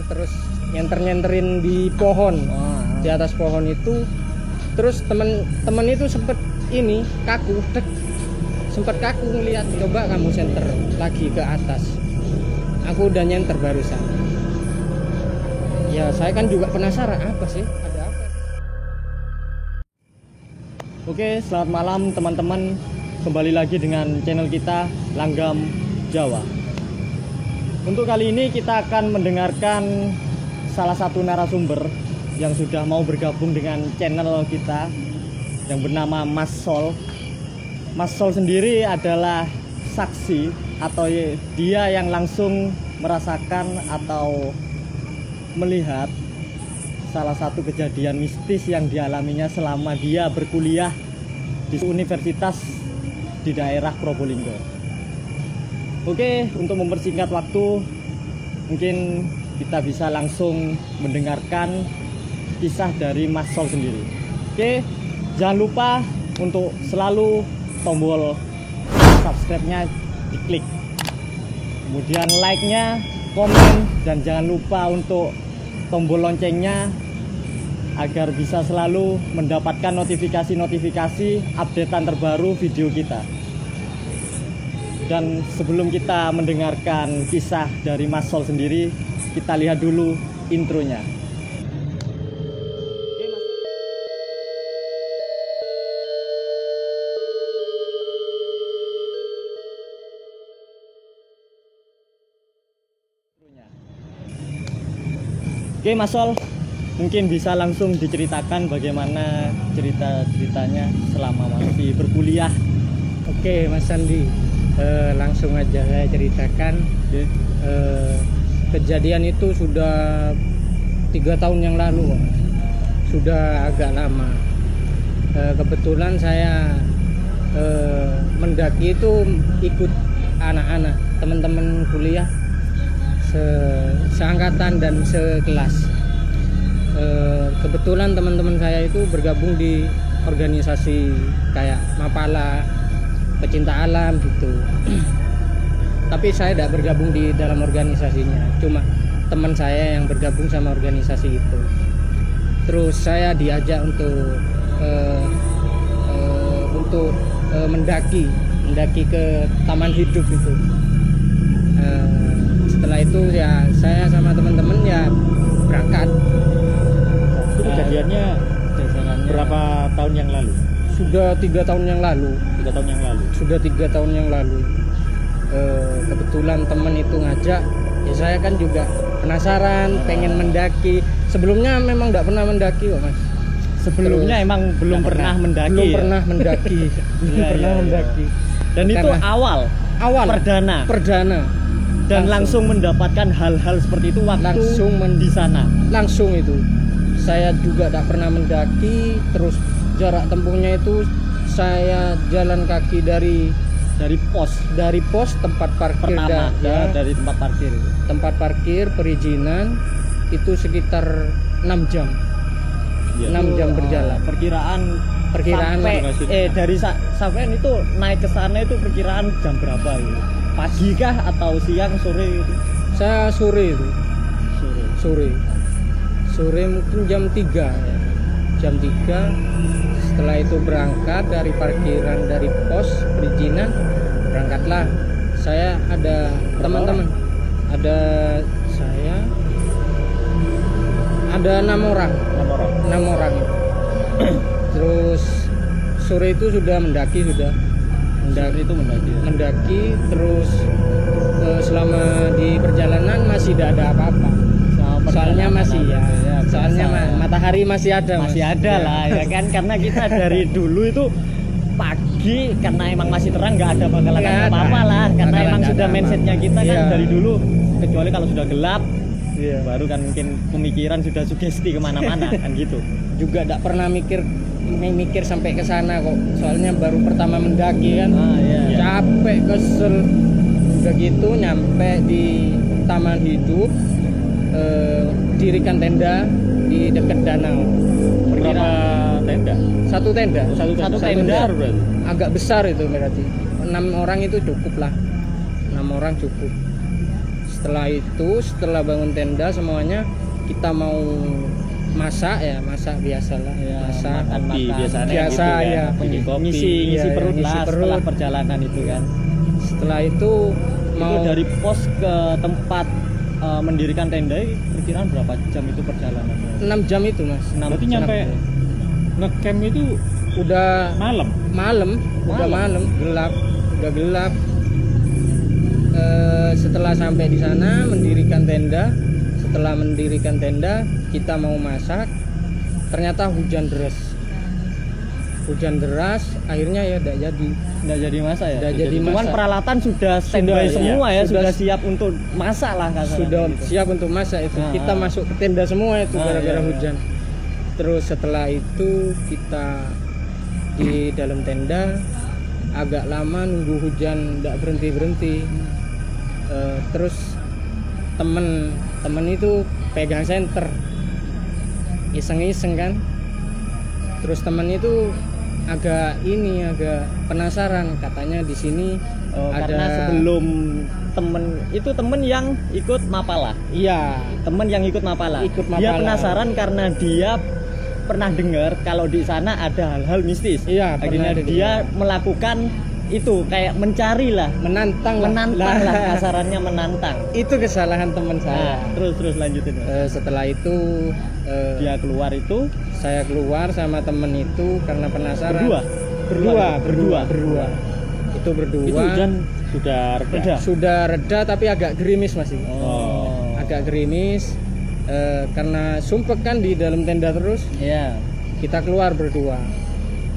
terus nyenter-nyenterin di pohon. Di atas pohon itu terus temen itu sempet ini kaku, sempet kaku ngeliat, coba kamu senter lagi ke atas. Aku udah nyenter barusan. Ya saya kan juga penasaran apa sih, ada apa. Oke, selamat malam teman-teman. Kembali lagi dengan channel kita Langgam Jawa. Untuk kali ini kita akan mendengarkan salah satu narasumber yang sudah mau bergabung dengan channel kita yang bernama Mas Sol. Mas Sol sendiri adalah saksi atau dia yang langsung merasakan atau melihat salah satu kejadian mistis yang dialaminya selama dia berkuliah di universitas di daerah Probolinggo. Oke, untuk mempersingkat waktu, mungkin kita bisa langsung mendengarkan kisah dari Mas Sol sendiri. Oke, jangan lupa untuk selalu tombol subscribe-nya diklik, kemudian like-nya, komen, dan jangan lupa untuk tombol loncengnya agar bisa selalu mendapatkan notifikasi-notifikasi updatean terbaru video kita. Dan sebelum kita mendengarkan kisah dari Mas Sol sendiri, kita lihat dulu intronya. Oke Mas Sol, mungkin bisa langsung diceritakan bagaimana ceritanya selama masih berkuliah. Oke Mas Sandi, langsung aja saya ceritakan. Kejadian itu sudah 3 tahun yang lalu, sudah agak lama. Kebetulan saya mendaki itu ikut anak-anak teman-teman kuliah seangkatan dan sekelas. Kebetulan teman-teman saya itu bergabung di organisasi kayak Mapala, pecinta alam gitu. Tapi saya tidak bergabung di dalam organisasinya, cuma teman saya yang bergabung sama organisasi itu. Terus saya diajak untuk mendaki ke Taman Hidup itu. Setelah itu ya saya sama teman-teman ya berangkat. Itu kejadiannya berapa tahun yang lalu? Sudah 3 tahun yang lalu. 3 tahun yang lalu. Sudah 3 tahun yang lalu. Kebetulan teman itu ngajak, ya saya kan juga penasaran, pengen mendaki. Sebelumnya memang tidak pernah mendaki kok Mas. Sebelumnya emang belum pernah mendaki. Belum ya? pernah mendaki. Belum pernah mendaki. Dan itu awal perdana. Dan langsung mendapatkan hal-hal seperti itu waktu di sana. Langsung itu. Saya juga tidak pernah mendaki, terus jarak tempuhnya itu saya jalan kaki dari pos tempat parkir pertama dari tempat parkir perizinan itu sekitar 6 jam. Ya, 6 jam berjalan. Perkiraan dari sampai itu naik ke sana itu perkiraan jam berapa itu? Pagi kah atau siang, sore itu? Saya sore itu. Sore mungkin jam 3 ya. Jam 3 setelah itu berangkat dari parkiran, dari pos perizinan, berangkatlah. Saya ada teman-teman, ada saya, ada 6 orang. Terus sore itu sudah mendaki. Terus selama di perjalanan masih tidak ada apa-apa. Soalnya matahari masih ada lah ya kan, karena kita dari dulu itu pagi, karena emang masih terang nggak ada bakalan apa-apa lah, karena emang sudah mindsetnya kita kan dari dulu, kecuali kalau sudah gelap baru kan mungkin pemikiran sudah sugesti kemana-mana kan gitu. Juga tidak pernah mikir sampai ke sana kok, soalnya baru pertama mendaki kan. Capek, kesel. Udah gitu nyampe di Taman Hidup, dirikan tenda di dekat danau. Berapa tenda? Satu tenda. Agak besar itu berarti. 6 orang itu cukup lah. 6 orang cukup. Setelah bangun tenda semuanya kita mau masak biasalah Ya, masak makan biasanya biasa gitu kan. ya. ngisi Iya, perut ngisi lah perut. setelah perjalanan itu kan. Setelah itu mau Itu dari pos ke tempat mendirikan tenda perkiraan berapa jam itu perjalanan? 6 jam itu mas. Berarti nyampe ngecamp itu Udah malam. udah malam, udah gelap. Setelah sampai di sana mendirikan tenda, kita mau masak, ternyata hujan deras, akhirnya ya Nggak jadi masak ya? Nggak jadi Cuman masak. peralatan sudah standby Sudah, semua iya. ya, Sudah sudah siap untuk masak lah kasarnya sudah gitu. siap untuk masak itu. Kita masuk ke tenda semua itu gara-gara iya. hujan. Terus setelah itu kita di dalam tenda agak lama nunggu hujan nggak berhenti. Terus temen itu pegang senter iseng kan. Terus temen itu agak penasaran, katanya di sini Karena ada sebelum temen yang ikut Mapala. iya Temen yang ikut Mapala. Ikut Dia Mapala. penasaran karena dia pernah dengar kalau di sana ada hal-hal mistis. Iya, Akhirnya pernah dia melakukan itu kayak mencari lah, menantang lah kasarannya menantang. Itu kesalahan teman saya. Nah, terus lanjutin. Setelah itu Dia keluar itu saya keluar sama temen itu karena penasaran. Berdua. Itu berdua. Itu hujan sudah reda. Sudah reda tapi agak gerimis masih. Oh. Agak gerimis karena sumpek kan di dalam tenda terus. Iya. Kita keluar berdua.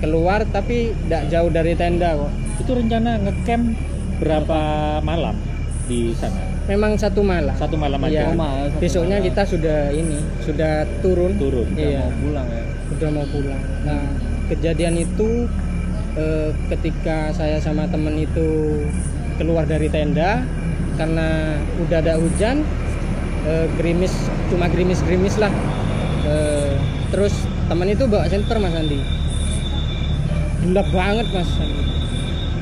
Keluar tapi tidak jauh dari tenda kok. Itu rencana ngecamp berapa malam di sana? Memang satu malam. Satu malam Iya. aja. Besoknya kita sudah turun. Turun. Iya. Mau pulang ya. Udah mau pulang. Nah, kejadian itu ketika saya sama temen itu keluar dari tenda karena udah ada hujan, cuma gerimis lah. Terus temen itu bawa senter Mas Andi. Gelap banget Mas Andi.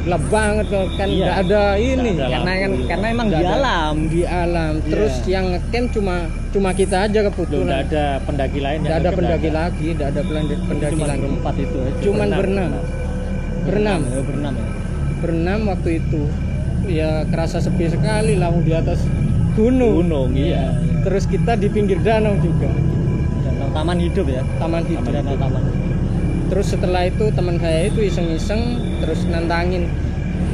Gelap banget kan Iya. nggak ada ini. Nggak ada lampu. Karena emang Nggak di ada. alam. Di alam. Terus Iya. yang ngecamp cuma kita aja Belum kebetulan. ada pendaki lain. Nggak ada pendaki lagi, nggak ada pendaki Cuma lagi. berempat itu aja. Cuman berenam. Berenam ya. Berenam waktu itu. Ya kerasa sepi sekali lah di atas gunung. Iya. Terus kita di pinggir danau juga. Danau taman hidup ya. Taman hidup. Danau taman. Terus setelah itu teman saya itu iseng-iseng terus nantangin.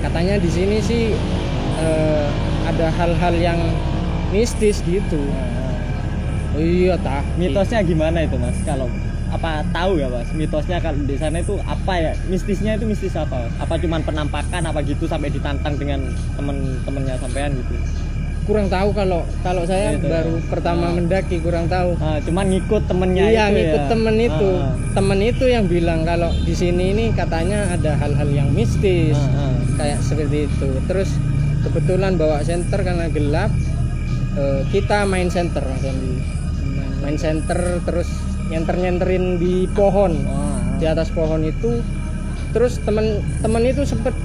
Katanya di sini sih ada hal-hal yang mistis gitu. Oh iya tah. Mitosnya gimana itu Mas? Kalau apa tahu ya Mas? Mitosnya kalau di sana itu apa ya? Mistisnya itu mistis apa? Mas? Apa cuman penampakan apa gitu sampai ditantang dengan temen-temennya sampean gitu? Kurang tahu kalau saya Gitu, baru ya. pertama mendaki kurang tahu. Cuman ngikut temennya Iya itu ngikut ya. temen itu. Temen itu yang bilang kalau di sini ini katanya ada hal-hal yang mistis. Kayak seperti itu. Terus kebetulan bawa senter karena gelap, kita main senter Mas Andi. Main senter terus nyenter-nyenterin di pohon, di atas pohon itu. Terus temen itu sempet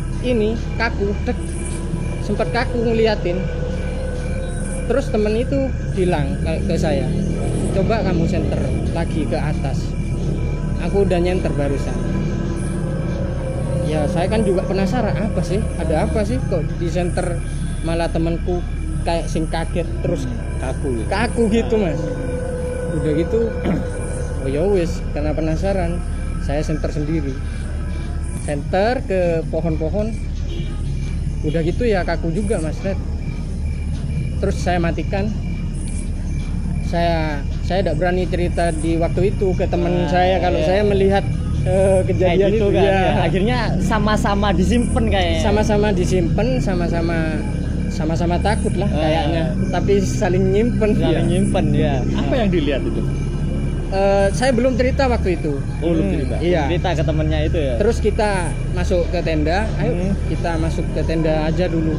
kaku ngeliatin. Terus temen itu bilang ke saya, coba kamu senter lagi ke atas. Aku udah nyenter barusan. Ya saya kan juga penasaran, ada apa sih kok di senter malah temanku kayak sing kaget terus kaku gitu Mas. Udah gitu oh ya wis, karena penasaran saya senter sendiri, senter ke pohon-pohon. Udah gitu ya kaku juga Mas Red. Terus saya matikan. Saya tidak berani cerita di waktu itu ke teman saya kalau saya melihat kejadian gitu itu kan. ya. Akhirnya sama-sama disimpan kayaknya. Sama-sama disimpan, sama-sama takut lah kayaknya. Tapi saling nyimpen. Saling nyimpen ya. Apa yang dilihat itu? Saya belum cerita waktu itu. Belum cerita. Iya. Cerita ke temennya itu ya. Terus kita masuk ke tenda. Ayo kita masuk ke tenda aja dulu.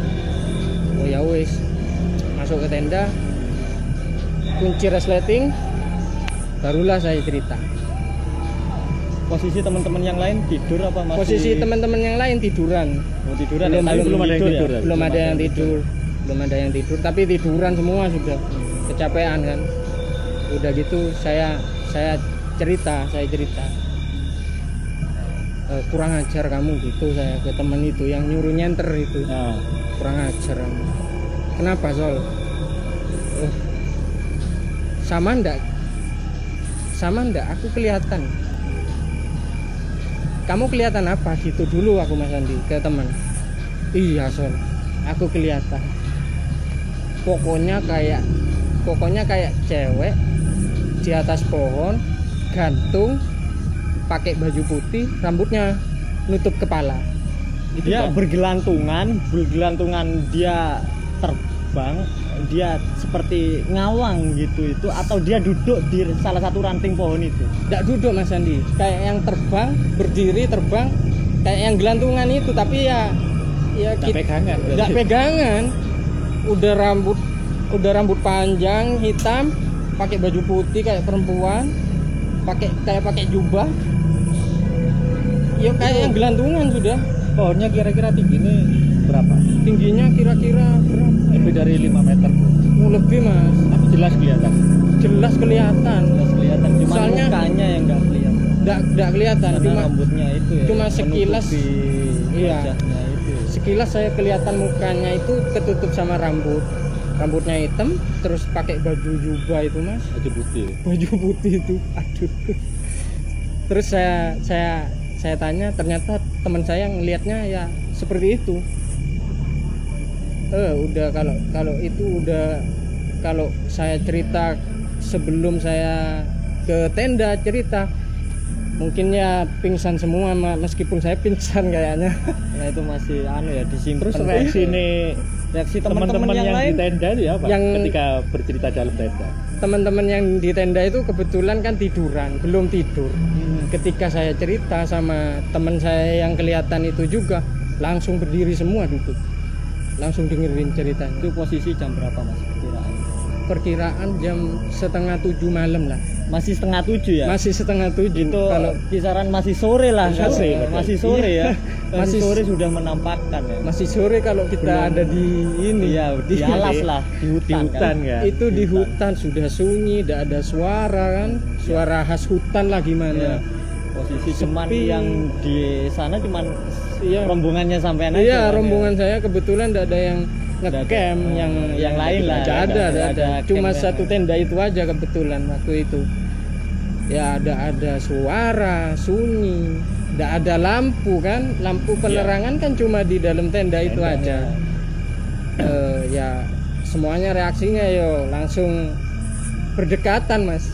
Oh ya wis. Masuk ke tenda. Kunci resleting. Barulah saya cerita. Posisi teman-teman yang lain tidur apa masih? Posisi teman-teman yang lain tiduran. Tiduran. Belum ada yang tidur ya? Belum ada yang tidur. belum ada yang tidur, tapi tiduran semua sudah kecapean kan. Udah gitu saya cerita kurang ajar kamu gitu, saya ke temen itu yang nyuruh nyenter itu. Nah, Kurang ajar kamu. Kenapa Sol? Sama ndak aku kelihatan? Kamu kelihatan apa gitu dulu aku Mas Andi ke teman. Iya Sol, aku kelihatan. Pokoknya kayak cewek di atas pohon, gantung, pakai baju putih, rambutnya nutup kepala. Itu Dia Pak. bergelantungan dia terbang, dia seperti ngawang gitu itu, atau dia duduk di salah satu ranting pohon itu. Nggak duduk Mas Andi, kayak yang terbang, berdiri terbang, kayak yang gelantungan itu, tapi ya nggak pegangan berarti. nggak pegangan. Udah rambut panjang hitam, pakai baju putih kayak perempuan, pakai jubah, ya kayak yang gelantungan sudah. Pohonnya kira-kira tingginya berapa? Tingginya kira-kira berapa? Lebih dari 5 meter. Lebih Mas, Tapi jelas kelihatan. jelas kelihatan. Jelas kelihatan, cuma Soalnya- mukanya yang nggak kelihatan. Nggak kelihatan, Karena cuma rambutnya itu ya, cuma sekilas. menutupi Iya. wajahnya itu. sekilas saya kelihatan mukanya itu ketutup sama rambutnya hitam, terus pakai baju jubah itu Mas, Baju putih. baju putih itu, aduh. Terus saya tanya, ternyata teman saya ngelihatnya ya seperti itu. Udah kalau saya cerita sebelum saya ke tenda cerita, mungkin ya pingsan semua, meskipun saya pingsan kayaknya. Nah itu masih ya disimpan. Terus reaksi ini reaksi teman-teman teman-teman yang lain di tenda itu apa? Yang- Ketika bercerita dalam tenda. Teman-teman yang di tenda itu kebetulan kan tiduran, belum tidur. Ketika saya cerita sama teman saya yang kelihatan itu juga, langsung berdiri semua duduk, langsung dengerin ceritanya. itu posisi jam berapa Mas perkiraan? Perkiraan jam 6:30 malam lah, Masih 6:30 ya? masih 6:30. Itu Kalau kisaran masih sore lah. Sore, Kan? betul. Masih sore ya. Masih- Masih sore sudah menampakkan ya. masih sore kalau kita ada di ini, Iya, di alas lah, di hutan, Di hutan kan. kan. itu di hutan sudah sunyi, tidak ada suara kan, suara khas hutan lah Iya. gimana. Posisi cuman Sepi. yang di sana cuman Iya. rombongannya sampean aja. Iya, kan, rombongan saya kebetulan tidak ada yang ngecamp, yang lain lah. Nggak ada. Cuma campnya. satu tenda itu aja kebetulan waktu itu. Ya ada suara sunyi, tidak ada lampu kan, lampu penerangan kan cuma di dalam tenda itu Tenda, aja. Ya semuanya reaksinya yo langsung berdekatan Mas.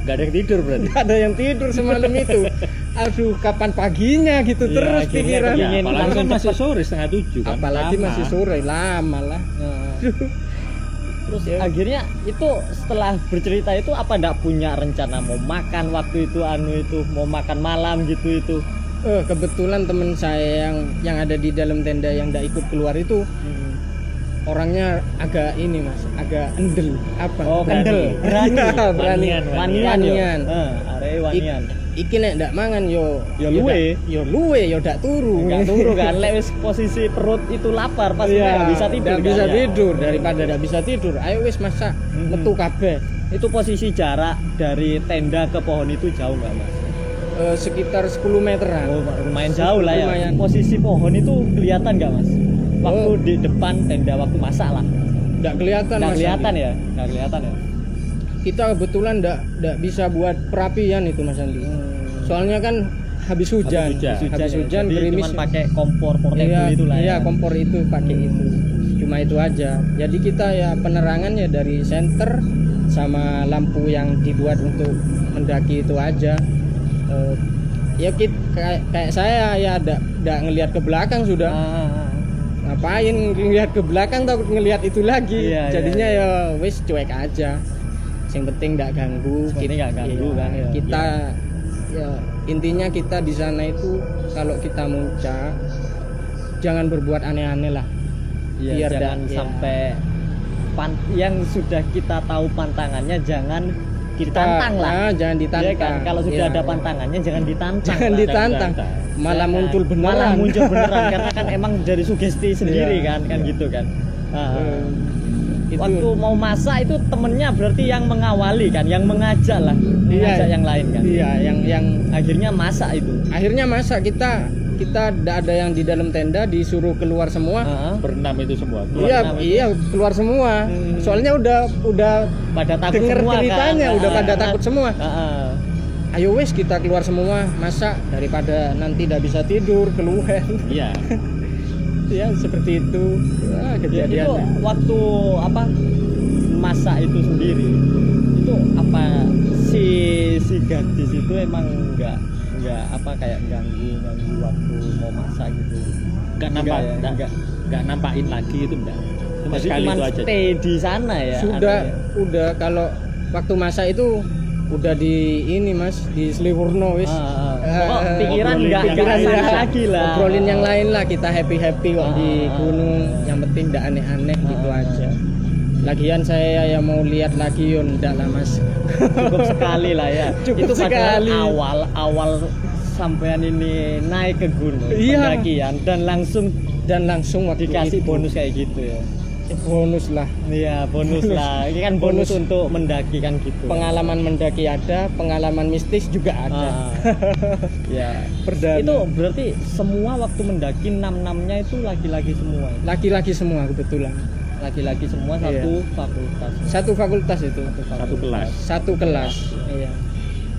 Nggak ada yang tidur berarti. Nggak ada yang tidur semalam itu. Aduh, kapan paginya gitu Iya, terus akhirnya pikiran. kepingin Ya, apalagi langsung kan masih sore 6:30 kan. Apalagi Lama. masih sore, lama lah. Nah, terus Ya. akhirnya itu setelah bercerita itu apa ndak punya rencana mau makan waktu itu mau makan malam gitu itu? Kebetulan teman saya yang ada di dalam tenda yang tidak ikut keluar itu orangnya agak ini Mas, agak endel apa? Oh, kendel, berani. berani. Wanian yo. Wanian. Arek wanian. Iki nek ndak mangan yo Ya luwe. yo luwe yo ndak turu. Enggak turu kan, lek wis posisi perut itu lapar pasti Iya, nggak bisa tidur. nggak kan, bisa ya? tidur, daripada ndak bisa tidur. Ayo wis masak, metu kabeh. Itu posisi jarak dari tenda ke pohon itu jauh nggak Mas? Sekitar 10 meteran. Oh, lumayan jauh lah ya. Lumayan. Posisi pohon itu kelihatan nggak Mas? Waktu di depan tenda waktu masak lah. Ndak kelihatan Nggak Mas kelihatan Andi. ya? Nggak kelihatan ya? Kita kebetulan ndak bisa buat perapian itu Mas Andi. Soalnya kan habis hujan, Habis ya. hujan Jadi gerimis. cuman pakai kompor portable Iya, itu lah iya, ya. kompor itu pakai itu. Cuma itu aja. Jadi kita ya penerangan ya dari senter sama lampu yang dibuat untuk mendaki itu aja. Ya kayak saya ya ndak ngelihat ke belakang sudah. Ngapain ngelihat ke belakang, takut ngelihat itu lagi. Iya, Jadinya ya wis cuek aja. Yang penting nggak ganggu. Yang penting nggak ganggu kan, ya. Kita ya intinya kita di sana itu kalau kita muncak jangan berbuat aneh-aneh lah. Iya, Biar jangan dak- ya. sampai yang sudah kita tahu pantangannya jangan ditantang lah. jangan ditantang. Iya kan? Kalau sudah Iya, ada iya. pantangannya jangan ditantang. Jangan lah. ditantang. Malah Jangan. muncul beneran. Malah muncul beneran karena kan emang dari sugesti sendiri Iya, kan iya. gitu kan. Itu Waktu mau masak itu temennya berarti yang mengawali kan, yang mengajak lah, mengajak yang lain kan. Iya, yang Akhirnya masak itu. akhirnya masak kita tidak ada yang di dalam tenda, disuruh keluar semua. Berenam itu semua. Iya, enam itu. iya keluar semua. Soalnya udah Pada takut denger semua ceritanya, kan. udah pada takut semua. Heeh. Ayo wes kita keluar semua masak daripada nanti tidak bisa tidur keluar. Iya. Ya seperti itu. Wah, Itu kejadian. waktu apa masak itu sendiri, itu apa si gadis itu emang nggak apa kayak ganggu waktu mau masak gitu. Nggak nampak, ya, nggak nampakin lagi itu enggak. Cuma Jadi sekali cuman itu aja. stay di sana ya. Udah kalau waktu masak itu udah di ini Mas, di Sliwurno wis. Pokok pikiran ngobrolin nggak yang sana lain. lagi lah. Ngobrolin yang lain lah, kita happy kok di gunung. Yang penting tidak aneh-aneh gitu aja. Lagian saya yang mau lihat lagi yo ndak lah Mas. Cukup sekali lah ya. Cukup Itu padahal sekali. awal sampean ini naik ke gunung Iya. pendakian dan langsung waktu dikasih itu. bonus kayak gitu ya. Bonus lah. Iya, bonus lah. Ini kan bonus untuk mendaki kan gitu. Pengalaman mendaki ada, pengalaman mistis juga ada. Ya. Perdana. Itu berarti semua waktu mendaki 6-6-nya itu laki-laki semua. Laki-laki semua kebetulan. Laki-laki semua Iya. satu fakultas. Satu fakultas itu. Satu kelas. Satu kelas. Iya.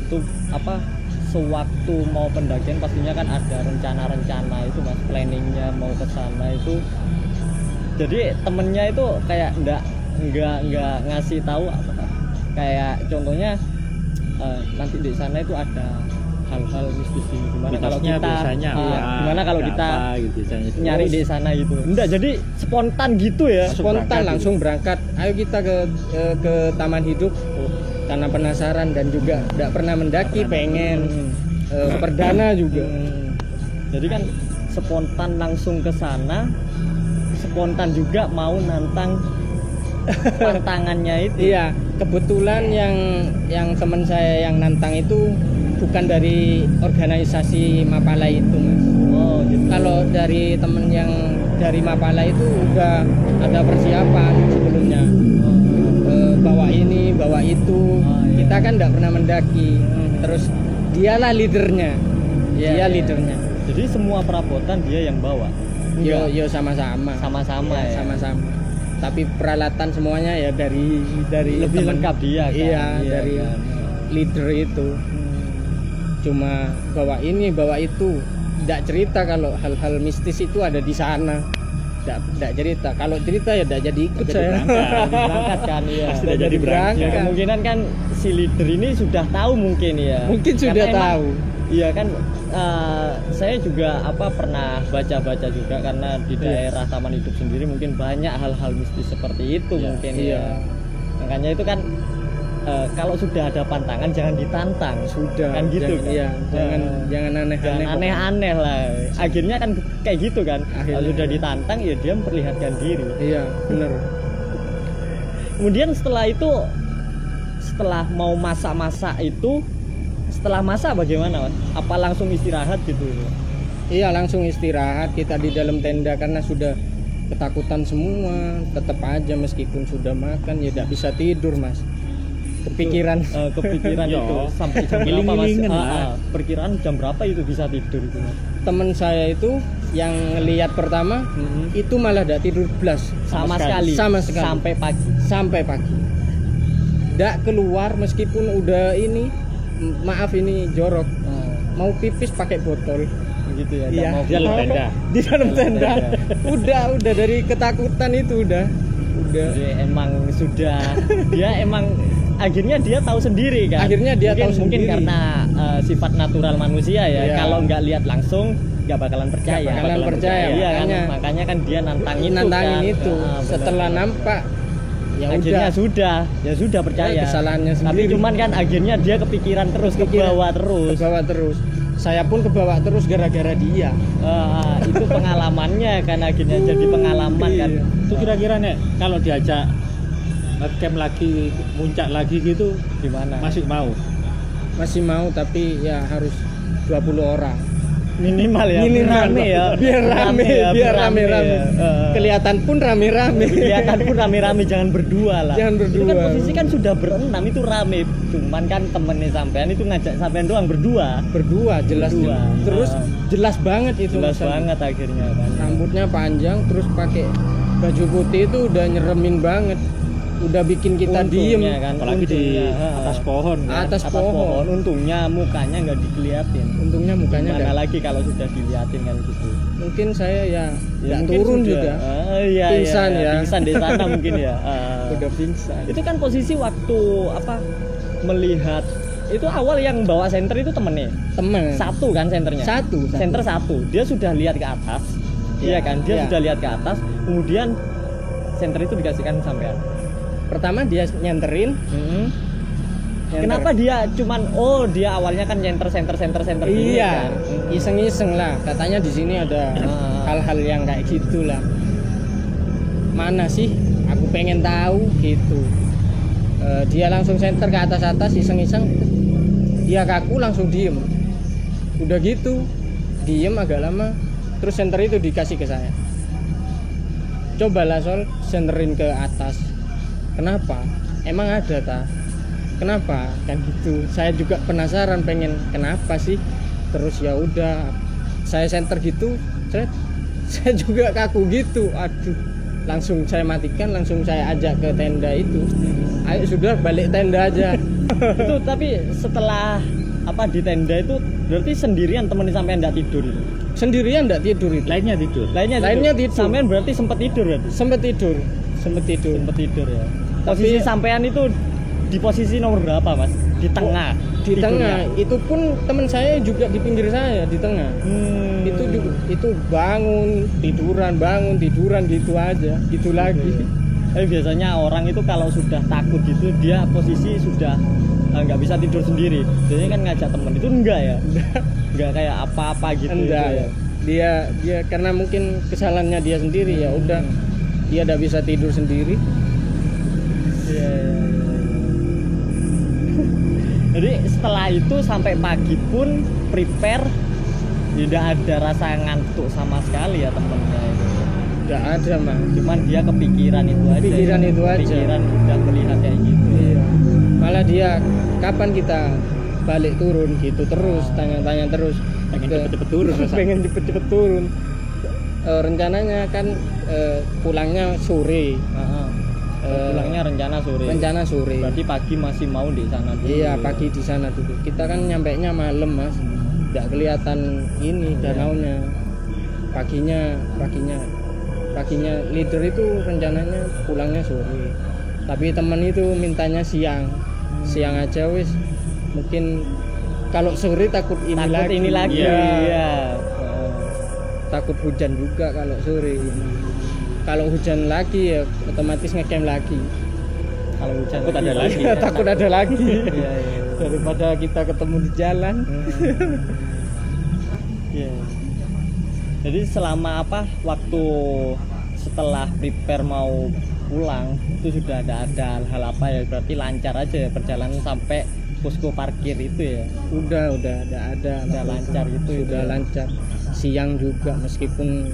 Itu apa? Sewaktu mau pendakian pastinya kan ada rencana-rencana itu Mas, planningnya mau ke sana itu. Jadi temennya itu kayak nggak ngasih tahu apa, kayak contohnya nanti di sana itu ada hal-hal mistis ini, gimana kalau Mitosnya kita biasanya gimana kalau ada kita apa, gitu, biasanya. nyari Terus di sana gitu. Enggak, jadi spontan gitu ya. Spontan langsung berangkat. Ayo kita ke Taman Hidup karena penasaran dan juga tidak pernah mendaki, pengen perdana juga. Jadi kan spontan langsung ke sana, spontan juga mau nantang pantangannya itu. Iya, kebetulan yang teman saya yang nantang itu bukan dari organisasi Mapala itu, Mas. Oh, gitu. Kalau dari temen yang dari Mapala itu udah ada persiapan sebelumnya. Bawa ini, bawa itu. Iya. Kita kan tidak pernah mendaki. Terus dialah leadernya. Dia leadernya. Jadi semua perabotan dia yang bawa. Yo sama-sama. Sama-sama ya. Sama-sama. Tapi peralatan semuanya ya dari Lebih temen. lengkap dia kan. Iya, dari kan. leader itu. Cuma bawa ini, bawa itu. Tidak cerita kalau hal-hal mistis itu ada di sana. Tidak cerita. Kalau cerita ya tidak jadi ikut saya. Berangkat kan ya. Pasti udah jadi berangkat. Ya, kemungkinan kan si leader ini sudah tahu mungkin ya. Mungkin sudah Karena emang- tahu. Iya kan, saya juga pernah baca-baca juga karena di daerah Taman Hidup sendiri mungkin banyak hal-hal mistis seperti itu mungkin ya. Makanya itu kan kalau sudah ada pantangan jangan ditantang, Sudah kan gitu jangan, kan. iya, jangan aneh-aneh. Jangan aneh-aneh lah. Akhirnya kan kayak gitu kan. Kalau Akhirnya. sudah ditantang ya dia memperlihatkan diri. Iya, benar. Kemudian setelah mau masak-masak itu, setelah masak bagaimana Mas? Apa langsung istirahat gitu? Iya, langsung istirahat kita di dalam tenda karena sudah ketakutan semua. Tetap aja meskipun sudah makan ya tidak bisa tidur, Mas. Kepikiran. Kepikiran Iya. itu sampai jam berapa Mas? Giling-gilingen lah. Perkiraan jam berapa itu bisa tidur itu Mas? Temen saya itu yang ngelihat pertama itu malah tidak tidur belas Sama sekali. Sama sekali. Sampai pagi. Tidak keluar meskipun udah ini, maaf ini jorok, mau pipis pakai botol. Gitu ya. Iya. Mau Di dalam tenda. Di dalam tenda. Udah dari ketakutan itu udah. Jadi emang sudah dia emang akhirnya dia tahu sendiri kan. Akhirnya dia tahu mungkin sendiri. karena sifat natural manusia ya. Iya. Kalau nggak lihat langsung nggak bakalan percaya. Nggak bakalan percaya, Iya kan. makanya- Makanya kan dia nantangin Nantangin kan. itu. Benar. Setelah nampak ya akhirnya udah sudah percaya. kesalahannya Tapi sendiri. cuman kan akhirnya dia kepikiran terus, ke bawah terus. Kebawa terus. Saya pun kebawa terus gara-gara dia. Itu pengalamannya kan akhirnya jadi pengalaman kan. Iya. Itu kira-kira nek kalau diajak camp lagi, muncak lagi gitu, Gimana? masih mau? Masih mau tapi ya harus 20 orang. minimal ya rame ya biar rame ya. Kelihatan pun rame-rame Jangan berdua lah. Jangan berdua. Itu kan posisi kan sudah berenam itu rame, cuman kan temennya sampean itu ngajak sampean doang berdua jelas terus jelas banget itu jelas Mas. banget akhirnya kan Rambutnya panjang terus pakai baju putih itu udah nyeremin banget, udah bikin kita diem kan, apalagi di untungnya, atas pohon kan? atas pohon. Untungnya mukanya nggak diliatin. Untungnya mukanya Mana nggak. lagi kalau sudah diliatin kan gitu. Mungkin saya ya nggak mungkin turun sudah. juga. Iya, Pingsan ya. Pingsan di sana mungkin ya. Udah pingsan. Itu kan posisi waktu melihat itu awal yang bawa senter itu temennya. Temen. Satu kan senternya. Satu. Senter satu. Dia sudah lihat ke atas. Iya kan? Dia sudah lihat ke atas. Kemudian senter itu dikasihkan sampean. Pertama dia nyenterin. Nyenter. Kenapa dia cuman dia awalnya kan senter dulu Iya, kan? iseng-iseng lah. Katanya di sini ada hal-hal yang kayak gitulah. Mana sih? Aku pengen tahu gitu. Dia langsung senter ke atas iseng-iseng. Dia kaku langsung diem. Udah gitu, diem agak lama. Terus senter itu dikasih ke saya. Cobalah Sol, senterin ke atas. Kenapa? Emang ada ta? Kenapa? Kan gitu. Saya juga penasaran pengen kenapa sih. Terus ya udah, saya senter gitu, saya juga kaku gitu. Aduh, langsung saya matikan, langsung saya ajak ke tenda itu. Ayo sudah balik tenda aja. Itu tapi setelah di tenda itu berarti sendirian temen sampean enggak tidur itu. Sendirian enggak tidur itu. Lainnya tidur. Lainnya tidur. Sampean berarti sempat tidur berarti. Sempat tidur Ya. Posisi sampean itu di posisi nomor berapa, Mas? Di tengah. Di tengah. Itu pun teman saya juga di pinggir saya di tengah. Itu bangun tiduran gitu aja, gitu lagi. Tapi biasanya orang itu kalau sudah takut gitu dia posisi sudah nggak bisa tidur sendiri. Biasanya kan ngajak temen itu enggak ya? Enggak kayak apa-apa gitu. Enggak ya. Dia karena mungkin kesalahannya dia sendiri ya udah dia udah bisa tidur sendiri. Iya. Jadi setelah itu sampai pagi pun prepare tidak ada rasa ngantuk sama sekali ya temennya itu. Enggak ada mah. Cuman dia kepikiran itu aja. Kepikiran udah melihat kayak gitu. Iya. Malah dia kapan kita balik turun gitu terus tanya-tanya terus. Pengen cepet-cepet turun. Pengen cepet-cepet turun. Rencananya kan pulangnya sore. Pulangnya rencana sore. Berarti pagi masih mau di sana dulu. Iya, pagi di sana dulu. Kita kan nyampainya malam, Mas. Enggak kelihatan ini danaunya. Paginya leader itu rencananya pulangnya sore. Tapi teman itu mintanya siang. Siang aja wis. Mungkin kalau sore takut ini lagi. Iya. Takut hujan juga kalau sore ini. Kalau hujan lagi ya otomatis ngecamp lagi. Kalau hujan takut ada lagi. Takut ada lagi. Iya. Daripada kita ketemu di jalan. Iya. Jadi selama waktu setelah prepare mau pulang itu sudah ada hal apa ya, berarti lancar aja ya perjalanan sampai posko parkir itu ya. Udah ada lancar gitu. Sudah lancar. Siang juga meskipun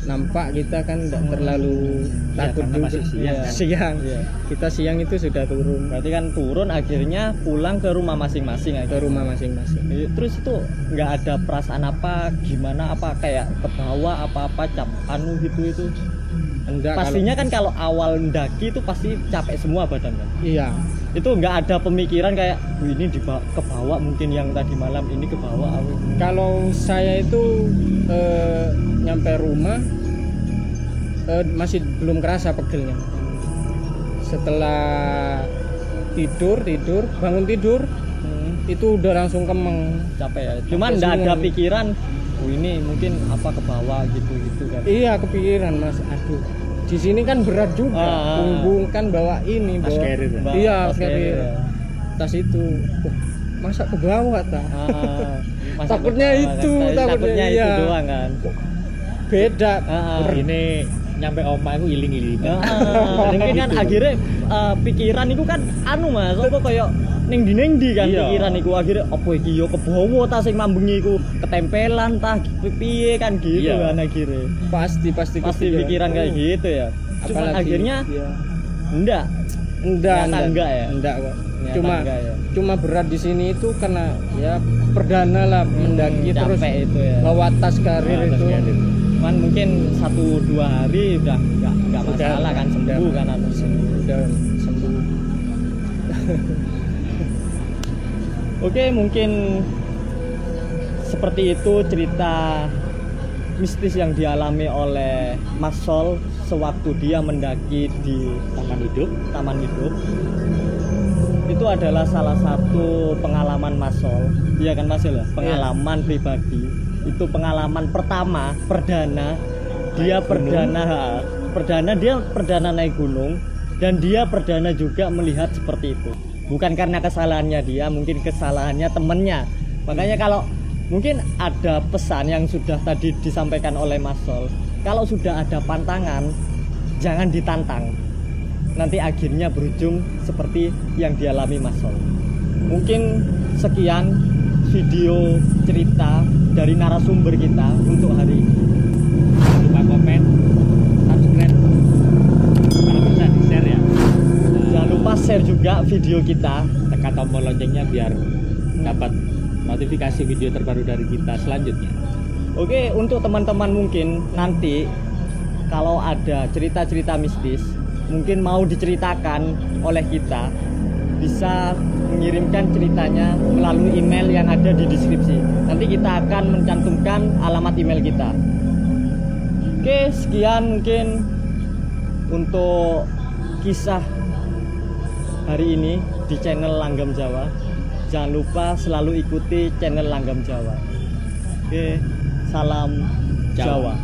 nampak kita kan tidak terlalu takut juga. Siang. Iya. Kita siang itu sudah turun. Berarti kan turun akhirnya pulang ke rumah masing-masing. Terus itu nggak ada perasaan gimana kayak ke bawah apa cap gitu. Enggak. Pastinya kan kalau awal mendaki itu pasti capek semua badan kan. Iya. Itu nggak ada pemikiran kayak ini ke bawah mungkin yang tadi malam ini ke bawah. Kalau saya itu nyampe rumah masih belum kerasa pegelnya. Setelah bangun tidur itu udah langsung kemeng, capek ya. Cuman nggak ada pikiran ini mungkin ke bawah gitu kan. Iya, kepikiran Mas. Aduh, di sini kan berat juga. Punggung kan bawa ini, tas carrier. Iya, carrier. Tas itu. Masa ke bawah takutnya itu itu doang kan. Beda. Ini nyampe omah aku iling-iling. Mungkin kan akhirnya pikiran itu kan Mas, kok kayak ning ndi kan Iya. pikiran iku akhirnya apa iki yo kebawa ta sing mambengi iku ketempelan ta piye kan gitu Iya. kan akhirnya. pasti Pasti kepikiran. pikiran kayak gitu ya. Cuma Apalagi, akhirnya iya. enggak. Enggak ya? Enggak kok. Ternyata Cuma enggak ya. cuma berat di sini itu karena ya perdana lah mendaki terus capek itu ya. bawa tas karir Atas itu. karir. Cuman mungkin 1-2 hari udah enggak Udah, masalah kan sembuh udah. kan atau Udah sembuh. Oke, mungkin seperti itu cerita mistis yang dialami oleh Mas Sol sewaktu dia mendaki di Taman Hidup. Itu adalah salah satu pengalaman Mas Sol. Iya kan Mas Sol ya? Pengalaman pribadi. Itu pengalaman pertama, perdana. Dia perdana dia perdana naik gunung dan dia perdana juga melihat seperti itu. Bukan karena kesalahannya dia, mungkin kesalahannya temennya. Makanya kalau mungkin ada pesan yang sudah tadi disampaikan oleh Mas Sol, kalau sudah ada pantangan jangan ditantang, nanti akhirnya berujung seperti yang dialami Mas Sol. Mungkin sekian video cerita dari narasumber kita untuk hari ini. Jangan lupa komen, subscribe, kalau bisa di share ya. Jangan lupa share juga video kita. Tekan tombol loncengnya biar dapat notifikasi video terbaru dari kita selanjutnya. Oke, untuk teman-teman mungkin nanti kalau ada cerita-cerita mistis mungkin mau diceritakan oleh kita, bisa mengirimkan ceritanya melalui email yang ada di deskripsi. Nanti kita akan mencantumkan alamat email kita. Oke, sekian mungkin untuk kisah hari ini di channel Langgam Jawa. Jangan lupa selalu ikuti channel Langgam Jawa. Oke, salam Jawa. Jawa.